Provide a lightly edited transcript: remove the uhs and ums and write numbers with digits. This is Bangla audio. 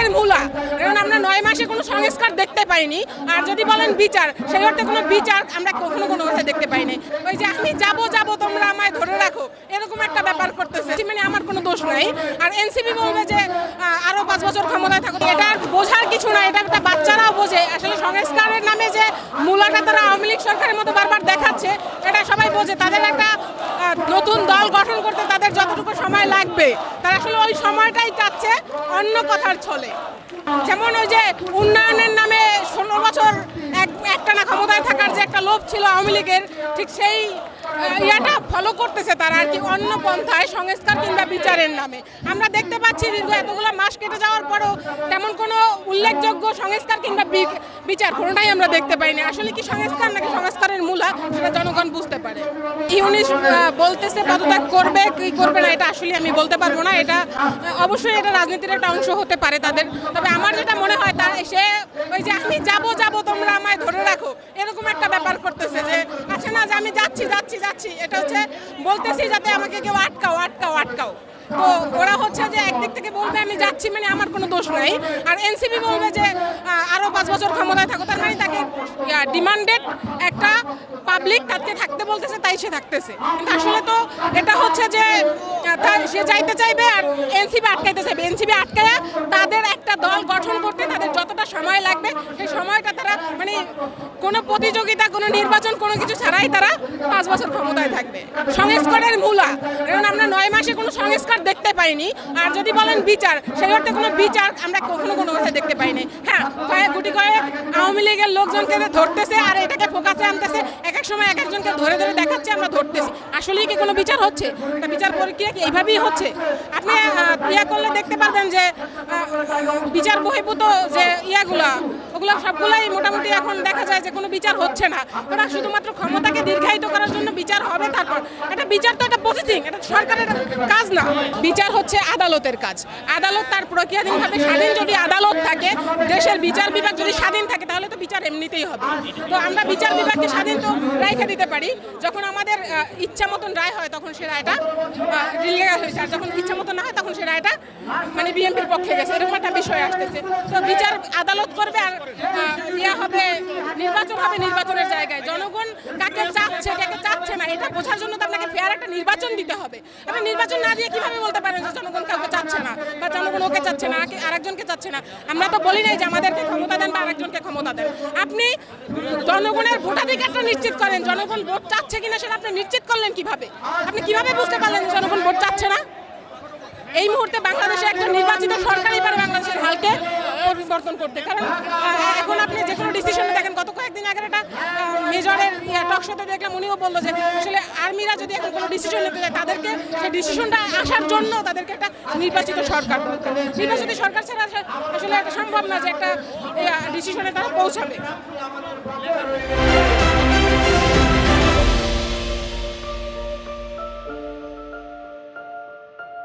সংস্কারের মূলা। কারণ আমরা 9 মাসে কোনো সংস্কার দেখতে পাইনি। আর যদি বলেন বিচার, সেই অর্থে কোনো বিচার আমরা কখনো কোনো কথা দেখতে পাইনি। ওই যে আমি যাব তোমরা আমায় ধরে রাখো, এরকম একটা ব্যাপার করতেছে। মানে আমার কোনো দোষ নাই। আর এনসিপি বলবে যে আরো 5 বছর ক্ষমতায় থাকো, এটা বোঝার কিছু না। এটা একটা বাচ্চারাও বোঝে। আসলে সংস্কারের নামে যে মূলাটা তারা আওয়ামী লীগ সরকারের মতো বারবার দেখাচ্ছে, এটা সবাই বোঝে। তাদের একটা নতুন দল গঠন করতে তাদের যতটুকু সময় লাগবে, তারা আসলে ওই সময়টাই চাচ্ছে অন্য কথার ছলে। যেমন ওই যে উন্নয়নের নামে 16 বছর একটানা ক্ষমতায় থাকার যে একটা লোভ ছিল আওয়ামী লীগের, ঠিক সেই ইয়াটা ফলো করতেছে তারা আর কি, অন্য পন্থায় সংস্কার কিংবা বিচারের নামে। আমরা দেখতে পাচ্ছি দীর্ঘ এতগুলো মাস কেটে যাওয়ার পরও তেমন কোনো উল্লেখযোগ্য সংস্কার কিংবা বিচার কোনোটাই আমরা দেখতে পাইনি। আসলে কি সংস্কার নাকি সংস্কারের মূলা, সেটা জনগণ বুঝতে পারে। ইউনিশ বলতেছে পদত্যাগ করবে কি করবে না, এটা আসলে আমি বলতে পারবো না। এটা অবশ্যই এটা রাজনীতির একটা অংশ হতে পারে তাদের। তবে আমার যেটা মনে হয়, তার সে ওই যে আমি যাব তোমরা আমায় ধরে রাখো, এরকম একটা ব্যাপার করতেছে। যে আছে না যে আমি যাচ্ছি, এটা হচ্ছে বলতেছি যাতে আমাকে কেউ আটকাও। তো ওরা হচ্ছে যে একদিক থেকে বলবে আমি যাচ্ছি, মানে আমার কোনো দোষ নাই। আর এনসিপি বলবে যে আরো 5 বছর ক্ষমতায় থাকো, তার মানে তাকে ডিমান্ডেড একটা পাবলিক তাকে থাকতে বলতেছে, তাই সে থাকতেছে। কিন্তু আসলে তো এটা হচ্ছে যে সে যাইতে চাইবে আর এনসিপি আটকাইতে চাইবে। এনসিপি আটকায়া তাদের একটা দল গঠন করতে তাদের যতটা সময় লাগবে, সেই সময়টা তারা মানে কোনো প্রতিযোগিতা, কোনো নির্বাচন, কোনো কিছু ছাড়াই তারা 5 বছর ক্ষমতায় থাকবে। সংস্কারের মূলা। কারণ আমরা 9 মাসে কোনো সংস্কার দেখতে পাইনি। আর যদি বলেন বিচার, সেই অর্থে কোনো বিচার আমরা কখনো কোনো কথা দেখতে পাইনি। হ্যাঁ, কয়েক আওয়ামী লীগের লোকজনকে ধরতেছে আর এটাকে ফোকাসে আনতেছে, এক সময় এক একজনকে ধরে দেখাচ্ছে আমরা ধরতেছি। আসলেই কি কোনো বিচার হচ্ছে? একটা বিচার প্রক্রিয়া কি এইভাবেই হচ্ছে? আপনি ইয়া করলে দেখতে পারবেন যে বিচার বহির্ভূত যে ওগুলো সবগুলাই মোটামুটি এখন দেখা যায় যে কোনো বিচার হচ্ছে না। ওরা শুধুমাত্র ক্ষমতাকে দীর্ঘায়িত করার জন্য বিচার হবে। তারপর এটা বিচার তো একটা প্রসেসিং, এটা সরকারের কাজ না। বিচার হচ্ছে আদালতের কাজ। আদালত তার প্রক্রিয়াধীনভাবে স্বাধীন যদি আদালত থাকে, দেশের বিচার বিভাগ যদি স্বাধীন থাকে, তাহলে তো বিচার এমনিতেই হবে। তো আমরা বিচার বিভাগকে স্বাধীন তো রাইখে দিতে পারি। যখন আমাদের ইচ্ছা মতন রায় হয়, তখন সে রায়টা ইলিগাল হয়েছে। আর যখন ইচ্ছা মতন না হয়, তখন সে রায়টা মানে বিএনপির পক্ষে গেছে, এরকম একটা বিষয় আসতেছে। তো বিচার আদালত করবে আর নির্বাচন হবে নির্বাচনের জায়গায়। জনগণ কাকে চাচ্ছে কাকে চাচ্ছে না, এটা বোঝার জন্য তো আপনাকে ফেয়ার একটা নির্বাচন দিতে হবে। আপনি নির্বাচন না দিয়ে কিভাবে বলতে পারেন যে জনগণ কাউকে চাচ্ছে না বা জনগণ ওকে চাচ্ছে না, আরেকজনকে চাচ্ছে না? আমরা তো বলি নাই যে আমাদেরকে ক্ষমতা দেন বা আরেকজনকে ক্ষমতা দেন। আপনি জনগণের ভোটাধিকারটা নিশ্চিত করেন। জনগণ ভোট চাচ্ছে কিনা সেটা আপনি নিশ্চিত করলেন কিভাবে? আপনি কিভাবে বুঝতে পারলেন যে জনগণ ভোট চাচ্ছে না? এই মুহূর্তে বাংলাদেশে একটা নির্বাচিত সরকারই পারে বাংলাদেশের হালকে পরিবর্তন করতে। কারণ এখন আপনি যে কোনো ডিসিশনে দেখেন, গত কয়েকদিন আগের একটা মেজরের টক শোতে দেখলাম, উনিও বললো যে আসলে আর্মিরা যদি এখন কোনো ডিসিশন নিতে যায়, তাদেরকে সেই ডিসিশনটা আসার জন্য তাদেরকে একটা নির্বাচিত সরকার দরকার। নির্বাচিত সরকার ছাড়া আসলে এটা সম্ভব না যে একটা ডিসিশনে তারা পৌঁছাবে।